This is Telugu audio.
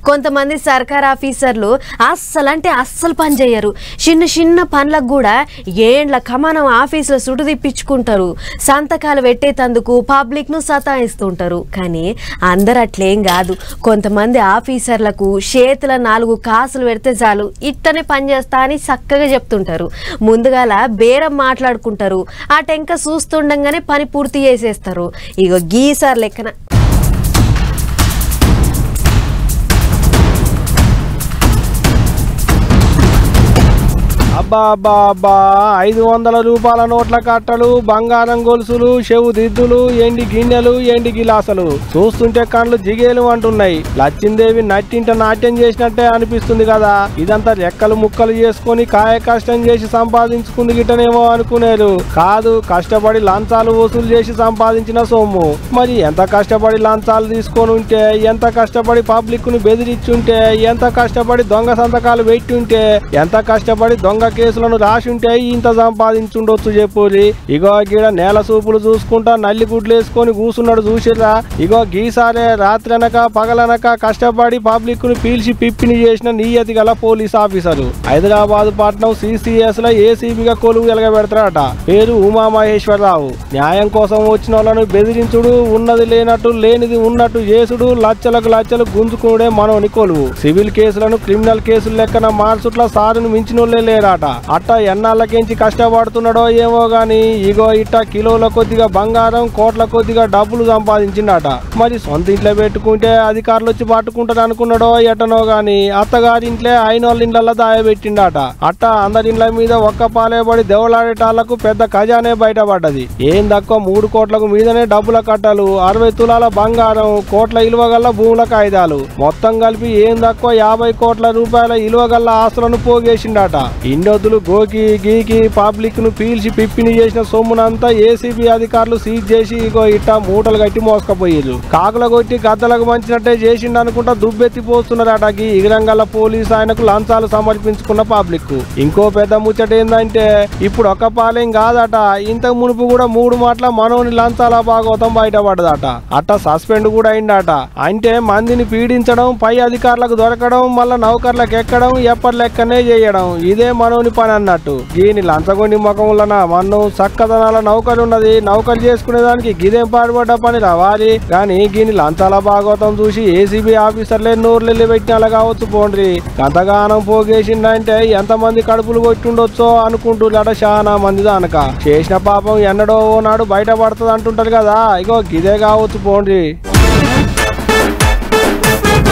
కొంతమంది సర్కార్ ఆఫీసర్లు అస్సలు పని చేయరు. చిన్న పనులకు కూడా ఏండ్ల కమానం ఆఫీసులో సుటు తిప్పించుకుంటారు. సంతకాలు పెట్టేతందుకు పబ్లిక్ ను సతాయిస్తుంటారు. కానీ అందరు అట్లేం కాదు. కొంతమంది ఆఫీసర్లకు చేతుల 4 కాసులు పెడితే చాలు ఇట్టనే పని చేస్తా అని చక్కగా చెప్తుంటారు. ముందుగాల బేరం మాట్లాడుకుంటారు. ఆ టెంక చూస్తుండగానే పని పూర్తి చేసేస్తారు. ఇగో గీసార్ లెక్కన అబ్బా అబ్బా అబ్బా 500 రూపాయల నోట్ల కట్టలు, బంగారం గొలుసులు, చెవు దిద్దులు, ఎండి గిన్నెలు, ఎండి గిలాసలు చూస్తుంటే కళ్ళు జిగేలు అంటున్నాయి. లచ్చిందేవి నట్టింట నాట్యం చేసినట్టే అనిపిస్తుంది కదా. ఇదంతా రెక్కలు ముక్కలు చేసుకుని కాయ కష్టం చేసి సంపాదించుకుంది గిట్టనేమో అనుకునేరు. కాదు, కష్టపడి లంచాలు వసూలు చేసి సంపాదించిన సొమ్ము. మరి ఎంత కష్టపడి లంచాలు తీసుకొని ఉంటే, ఎంత కష్టపడి పబ్లిక్ ను బెదిరించుంటే, ఎంత కష్టపడి దొంగ సంతకాలు పెట్టి ఉంటే, ఎంత కష్టపడి దొంగ కేసులను రాసి ఉంటే ఇంత సంపాదించుండొచ్చు చెప్పురి. ఇగో గీడ నేల సూపులు చూసుకుంటా నల్లి గుడ్లు వేసుకొని కూసున్నాడు చూసిరా. ఇగో గీసారే రాత్రనక పగలనక కష్టపడి పబ్లిక్ ను పీల్చి పిప్పిని చేసిన నియతి గల పోలీస్ ఆఫీసరు. హైదరాబాద్ పట్నం CCS లో ఏసీబీగా కొలువు ఎలగబెడతారట. పేరు ఉమామహేశ్వరరావు. న్యాయం కోసం వచ్చిన వాళ్ళను బెదిరించుడు, ఉన్నది లేనట్టు లేనిది ఉన్నట్టు చేసుడు, లచ్చలకు లచ్చలు గుంజుకునుడే మనోని కొలువు. సివిల్ కేసులను క్రిమినల్ కేసులు లెక్కన మార్చుట్ల సారును మించినోళ్లే లేరాట. అట్ట ఎన్నాళ్ళకించి కష్టపడుతున్నాడో ఏమో గాని ఇగో ఇట్ట కిలోల కొద్దిగా బంగారం, కోట్ల కొద్దిగా డబ్బులు సంపాదించిండట. మరి సొంత ఇంట్లో పెట్టుకుంటే అధికారులు వచ్చి పట్టుకుంటారు అనుకున్నాడో ఎట్టనో గాని అత్తగారి ఇంట్లో అయినోళ్ళ ఇండ్లలో దాయబెట్టిండట. అట్ట అందరిండ్ల మీద ఒక్క పాలేబడి దెవలాడేటాళ్లకు పెద్ద ఖజానే బయటపడ్డది. ఏం తక్కువ 3 కోట్లకు మీదనే డబ్బుల కట్టలు, 60 తులాల బంగారం, కోట్ల ఇలువగల్ల భూముల కాయిదాలు, మొత్తం కలిపి ఏం తక్కువ 50 కోట్ల రూపాయల ఇలువగల్ల ఆస్తులను పోగేసిండట. ఇండొద్దులు గోకి గీకి పబ్లిక్ ను పీల్చి పిప్పిని చేసిన సొమ్మునంతా ఏసీబీ అధికారులు సీజ్ చేసి ఇగో ఇట్ట మూటలు కట్టి మోసుకపోయారు. కాకుల కొట్టి గద్దలకు మంచినట్టే చేసిండు అనుకుంటా దుబ్బెత్తిపోస్తున్నారట గీ ఇగరంగల్ల పోలీసు ఆయనకు లంచాలు సమర్పించుకున్న పబ్లిక్. ఇంకో పెద్ద ముచ్చట ఏందంటే ఇప్పుడు ఒక్క పాలేం కాదట, ఇంతకు మునుపు కూడా 3 మాటల మనోని లంచాల భాగవతం బయటపడదట. అట్ట సస్పెండ్ కూడా అయిందట. అంటే మందిని పీడించడం, పై అధికారులకు దొరకడం, మళ్ళా నౌకర్లకు ఎక్కడం, ఎప్పటి లెక్కనే చేయడం ఇదే మనోని పని అన్నట్టు. దీని లంచగొండి ముఖంలోన మన్ను చక్కదనాల నౌకరున్నది. నౌకరు చేసుకునేదానికి గిదేం పాడుపడ్డ పని రావాలి కానీ గీని లంచాల భాగవతం చూసి ఏసీబీ ఆఫీసర్లే నోర్లెల్లి పెట్టిన కావచ్చు పోండ్రి. గంతగానం పోగేసిందంటే ఎంతమంది కడుపులు కొట్టుండొచ్చో అనుకుంటున్నాడ చాలా మంది. దానక చేసిన పాపం ఎన్నడో నాడు బయటపడుతుంది అంటుంటారు కదా. ఇగో గిదే కావచ్చు పోండ్రి.